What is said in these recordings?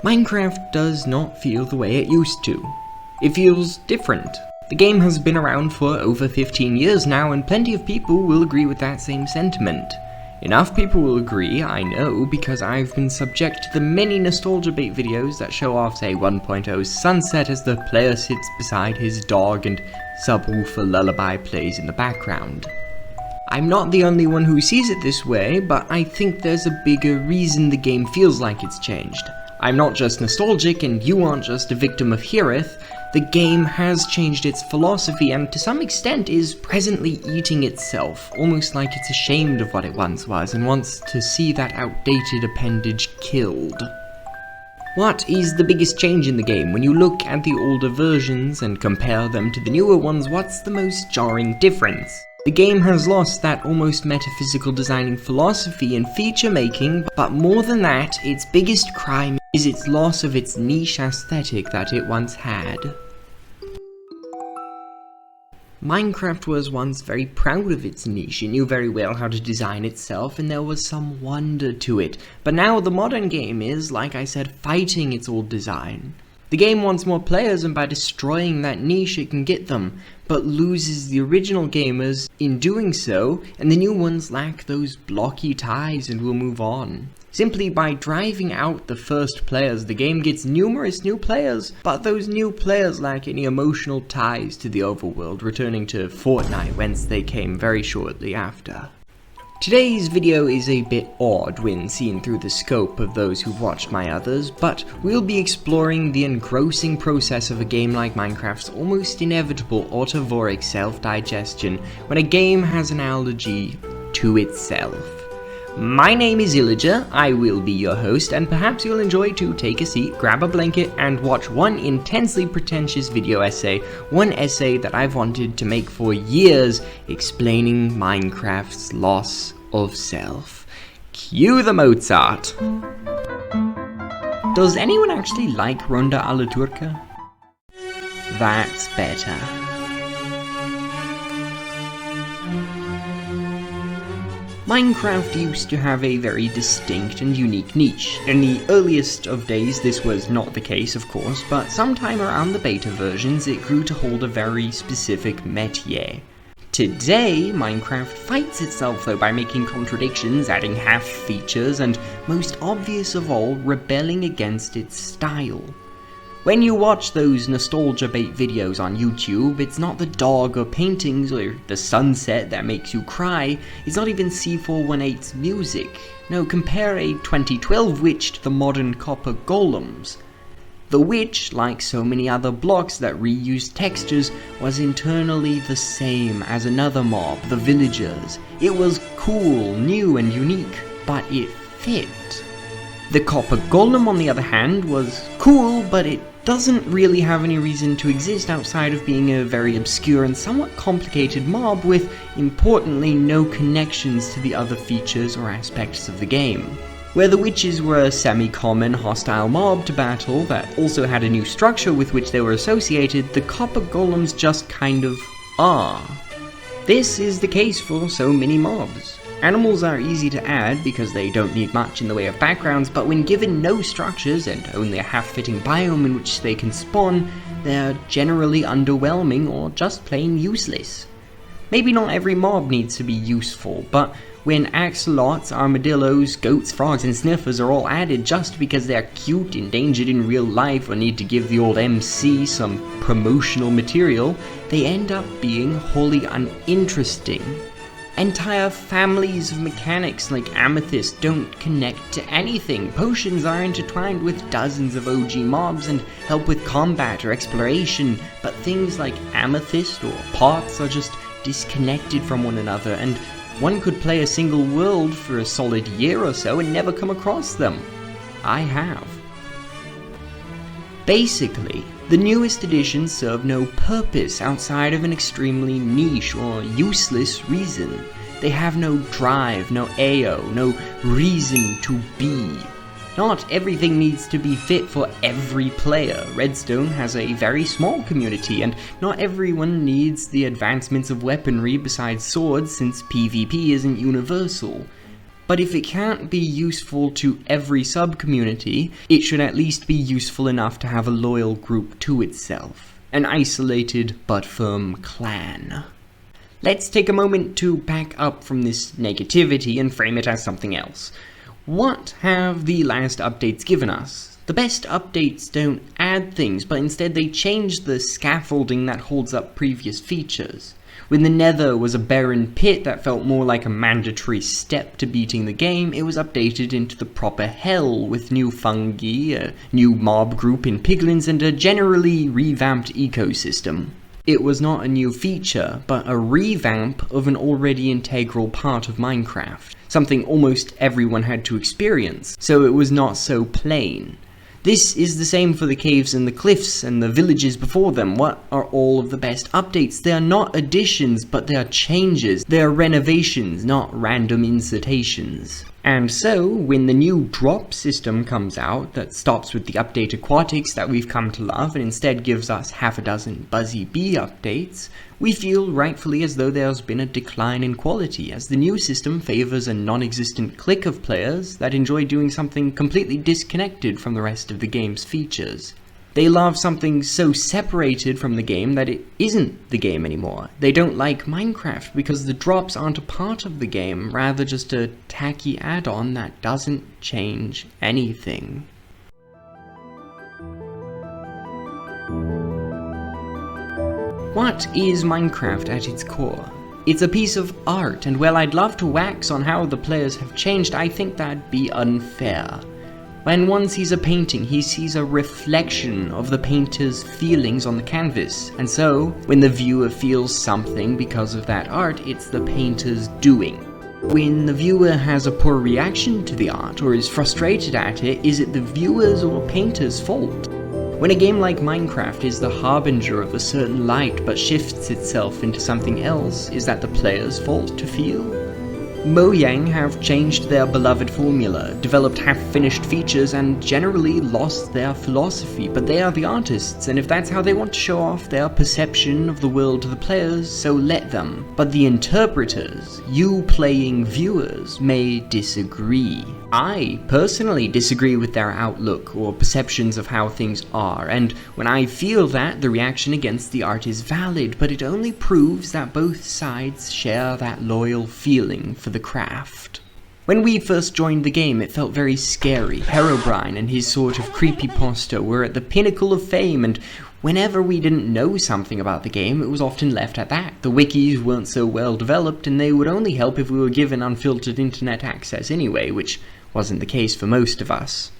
Minecraft does not feel the way it used to. It feels different. The game has been around for over 15 years now, and plenty of people will agree with that same sentiment. Enough people will agree, I know, because I've been subject to the many nostalgia bait videos that show off, say, 1.0's sunset as the player sits beside his dog and subwoofer lullaby plays in the background. I'm not the only one who sees it this way, but I think there's a bigger reason the game feels like it's changed. I'm not just nostalgic, and you aren't just a victim of Heareth. The game has changed its philosophy and to some extent is presently eating itself, almost like it's ashamed of what it once was and wants to see that outdated appendage killed. What is the biggest change in the game? When you look at the older versions and compare them to the newer ones, what's the most jarring difference? The game has lost that almost metaphysical designing philosophy and feature making, but more than that, its biggest crime is its loss of its niche aesthetic that it once had. Minecraft was once very proud of its niche. It knew very well how to design itself, and there was some wonder to it. But now the modern game is, like I said, fighting its old design. The game wants more players, and by destroying that niche it can get them, but loses the original gamers in doing so, and the new ones lack those blocky ties and will move on. Simply by driving out the first players, the game gets numerous new players, but those new players lack any emotional ties to the overworld, returning to Fortnite whence they came very shortly after. Today's video is a bit odd when seen through the scope of those who've watched my others, but we'll be exploring the engrossing process of a game like Minecraft's almost inevitable autovoric self-digestion when a game has an allergy to itself. My name is Illager, I will be your host, and perhaps you'll enjoy to take a seat, grab a blanket, and watch one intensely pretentious video essay, one essay that I've wanted to make for years, explaining Minecraft's loss of self. Cue the Mozart! Does anyone actually like Ronda alla Turca? That's better. Minecraft used to have a very distinct and unique niche. In the earliest of days this was not the case, of course, but sometime around the beta versions it grew to hold a very specific métier. Today, Minecraft fights itself though by making contradictions, adding half features, and most obvious of all, rebelling against its style. When you watch those nostalgia bait videos on YouTube, it's not the dog or paintings or the sunset that makes you cry, it's not even C418's music. No, compare a 2012 witch to the modern copper golems. The witch, like so many other blocks that reused textures, was internally the same as another mob, the villagers. It was cool, new and unique, but it fit. The copper golem, on the other hand, was cool, but it doesn't really have any reason to exist outside of being a very obscure and somewhat complicated mob with, importantly, no connections to the other features or aspects of the game. Where the witches were a semi-common hostile mob to battle that also had a new structure with which they were associated, the copper golems just kind of are. This is the case for so many mobs. Animals are easy to add because they don't need much in the way of backgrounds, but when given no structures and only a half-fitting biome in which they can spawn, they're generally underwhelming or just plain useless. Maybe not every mob needs to be useful, but when axolots, armadillos, goats, frogs, and sniffers are all added just because they're cute, endangered in real life, or need to give the old MC some promotional material, they end up being wholly uninteresting. Entire families of mechanics like Amethyst don't connect to anything. Potions are intertwined with dozens of OG mobs and help with combat or exploration, but things like Amethyst or Pots are just disconnected from one another, and one could play a single world for a solid year or so and never come across them. I have. Basically, the newest editions serve no purpose outside of an extremely niche or useless reason. They have no drive, no AO, no reason to be. Not everything needs to be fit for every player. Redstone has a very small community, and not everyone needs the advancements of weaponry besides swords since PvP isn't universal. But if it can't be useful to every sub-community, it should at least be useful enough to have a loyal group to itself. An isolated but firm clan. Let's take a moment to back up from this negativity and frame it as something else. What have the last updates given us? The best updates don't add things, but instead they change the scaffolding that holds up previous features. When the Nether was a barren pit that felt more like a mandatory step to beating the game, it was updated into the proper hell with new fungi, a new mob group in piglins, and a generally revamped ecosystem. It was not a new feature, but a revamp of an already integral part of Minecraft, something almost everyone had to experience, so it was not so plain. This is the same for the caves and the cliffs and the villages before them. What are all of the best updates? They are not additions, but they are changes. They are renovations, not random insertations. And so, when the new drop system comes out that stops with the update aquatics that we've come to love and instead gives us half a dozen Buzzy Bee updates, we feel rightfully as though there's been a decline in quality, as the new system favors a non-existent clique of players that enjoy doing something completely disconnected from the rest of the game's features. They love something so separated from the game that it isn't the game anymore. They don't like Minecraft because the drops aren't a part of the game, rather just a tacky add-on that doesn't change anything. What is Minecraft at its core? It's a piece of art, and while I'd love to wax on how the players have changed, I think that'd be unfair. When one sees a painting, he sees a reflection of the painter's feelings on the canvas, and so, when the viewer feels something because of that art, it's the painter's doing. When the viewer has a poor reaction to the art, or is frustrated at it, is it the viewer's or painter's fault? When a game like Minecraft is the harbinger of a certain light but shifts itself into something else, is that the player's fault to feel? Mojang have changed their beloved formula, developed half-finished features, and generally lost their philosophy, but they are the artists, and if that's how they want to show off their perception of the world to the players, so let them. But the interpreters, you playing viewers, may disagree. I personally disagree with their outlook or perceptions of how things are, and when I feel that, the reaction against the art is valid, but it only proves that both sides share that loyal feeling for the craft. When we first joined the game, it felt very scary. Herobrine and his sort of creepypasta were at the pinnacle of fame, and whenever we didn't know something about the game, it was often left at that. The wikis weren't so well developed, and they would only help if we were given unfiltered internet access anyway, which wasn't the case for most of us.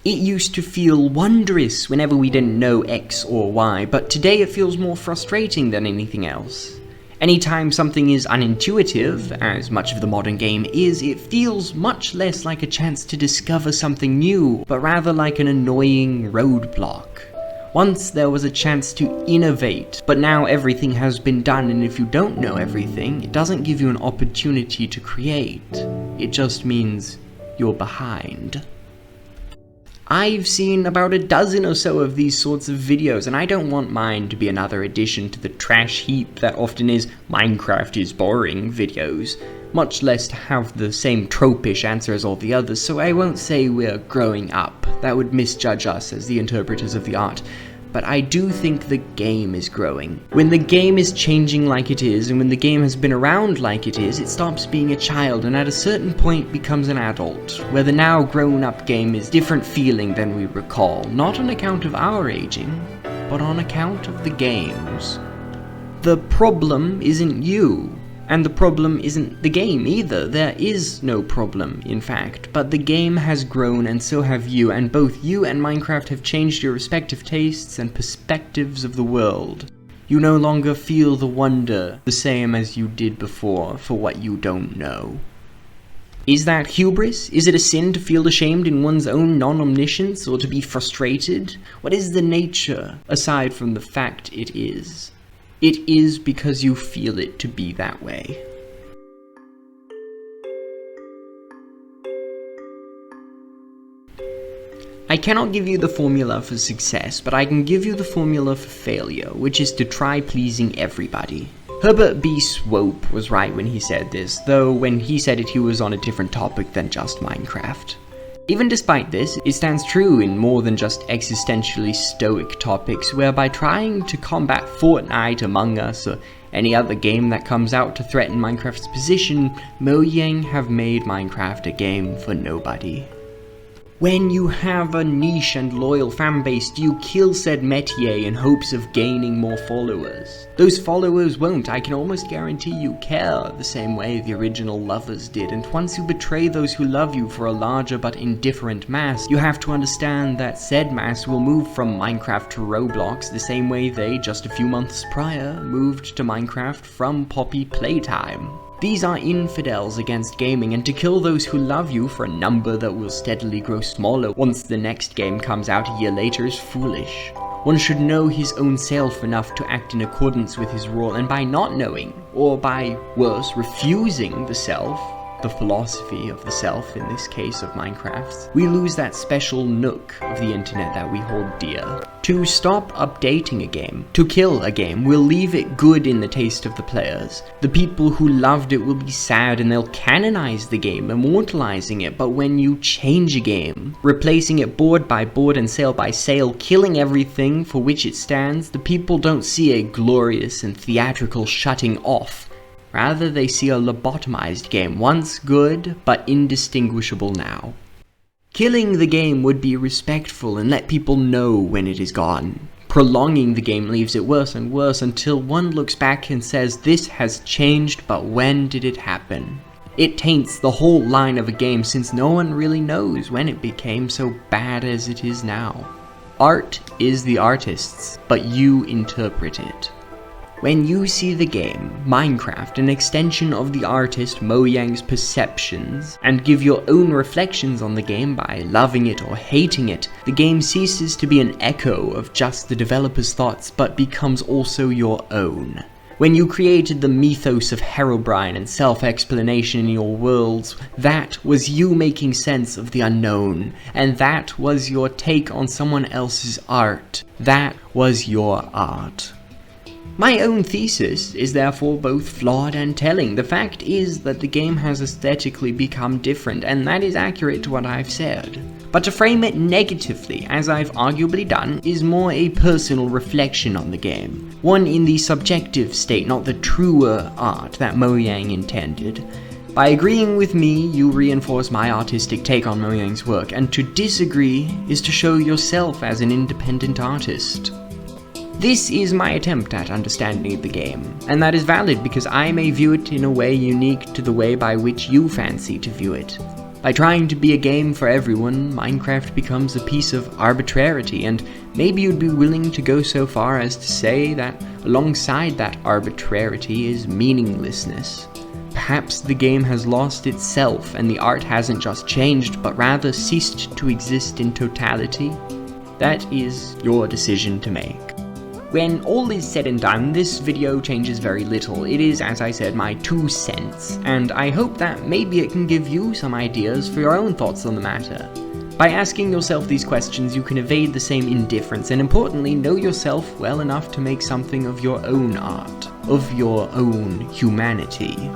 It used to feel wondrous whenever we didn't know X or Y, but today it feels more frustrating than anything else. Anytime something is unintuitive, as much of the modern game is, it feels much less like a chance to discover something new, but rather like an annoying roadblock. Once there was a chance to innovate, but now everything has been done, and if you don't know everything, it doesn't give you an opportunity to create. It just means you're behind. I've seen about a dozen or so of these sorts of videos, and I don't want mine to be another addition to the trash heap that often is Minecraft is boring videos, much less to have the same tropish answer as all the others, so I won't say we're growing up. That would misjudge us as the interpreters of the art. But I do think the game is growing. When the game is changing like it is, and when the game has been around like it is, it stops being a child and at a certain point becomes an adult, where the now grown-up game is different feeling than we recall, not on account of our aging, but on account of the games. The problem isn't you. And the problem isn't the game either. There is no problem, in fact, but the game has grown and so have you, and both you and Minecraft have changed your respective tastes and perspectives of the world. You no longer feel the wonder the same as you did before for what you don't know. Is that hubris? Is it a sin to feel ashamed in one's own non-omniscience or to be frustrated? What is the nature, aside from the fact it is? It is because you feel it to be that way. I cannot give you the formula for success, but I can give you the formula for failure, which is to try pleasing everybody. Herbert B. Swope was right when he said this, though when he said it he was on a different topic than just Minecraft. Even despite this, it stands true in more than just existentially stoic topics, where by trying to combat Fortnite, Among Us, or any other game that comes out to threaten Minecraft's position, Mojang have made Minecraft a game for nobody. When you have a niche and loyal fanbase, you kill said métier in hopes of gaining more followers. Those followers won't, I can almost guarantee you, care the same way the original lovers did, and once you betray those who love you for a larger but indifferent mass, you have to understand that said mass will move from Minecraft to Roblox the same way they, just a few months prior, moved to Minecraft from Poppy Playtime. These are infidels against gaming, and to kill those who love you for a number that will steadily grow smaller once the next game comes out a year later is foolish. One should know his own self enough to act in accordance with his role, and by not knowing, or by worse, refusing the self, the philosophy of the self in this case of Minecraft's, we lose that special nook of the internet that we hold dear. To stop updating a game, to kill a game, will leave it good in the taste of the players. The people who loved it will be sad and they'll canonize the game, immortalizing it, but when you change a game, replacing it board by board and sale by sale, killing everything for which it stands, the people don't see a glorious and theatrical shutting off. Rather, they see a lobotomized game, once good, but indistinguishable now. Killing the game would be respectful and let people know when it is gone. Prolonging the game leaves it worse and worse until one looks back and says, this has changed, but when did it happen? It taints the whole line of a game since no one really knows when it became so bad as it is now. Art is the artist's, but you interpret it. When you see the game, Minecraft, an extension of the artist Mojang's perceptions, and give your own reflections on the game by loving it or hating it, the game ceases to be an echo of just the developer's thoughts, but becomes also your own. When you created the mythos of Herobrine and self-explanation in your worlds, that was you making sense of the unknown, and that was your take on someone else's art. That was your art. My own thesis is therefore both flawed and telling. The fact is that the game has aesthetically become different, and that is accurate to what I've said. But to frame it negatively, as I've arguably done, is more a personal reflection on the game. One in the subjective state, not the truer art that Mojang intended. By agreeing with me, you reinforce my artistic take on Mojang's work, and to disagree is to show yourself as an independent artist. This is my attempt at understanding the game, and that is valid because I may view it in a way unique to the way by which you fancy to view it. By trying to be a game for everyone, Minecraft becomes a piece of arbitrarity, and maybe you'd be willing to go so far as to say that alongside that arbitrarity is meaninglessness. Perhaps the game has lost itself and the art hasn't just changed, but rather ceased to exist in totality. That is your decision to make. When all is said and done, this video changes very little. It is, as I said, my 2 cents, and I hope that maybe it can give you some ideas for your own thoughts on the matter. By asking yourself these questions, you can evade the same indifference, and importantly, know yourself well enough to make something of your own art, of your own humanity.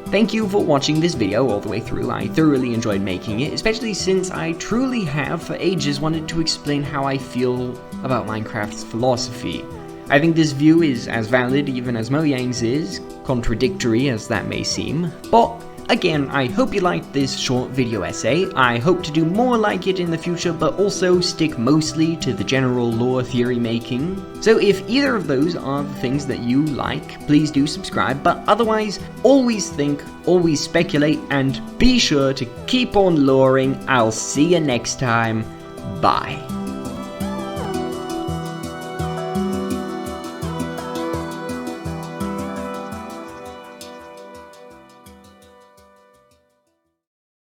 Thank you for watching this video all the way through. I thoroughly enjoyed making it, especially since I truly have for ages wanted to explain how I feel about Minecraft's philosophy. I think this view is as valid even as Mojang's is, contradictory as that may seem, but again, I hope you liked this short video essay. I hope to do more like it in the future, but also stick mostly to the general lore theory making. So if either of those are the things that you like, please do subscribe, but otherwise, always think, always speculate, and be sure to keep on loring. I'll see you next time. Bye.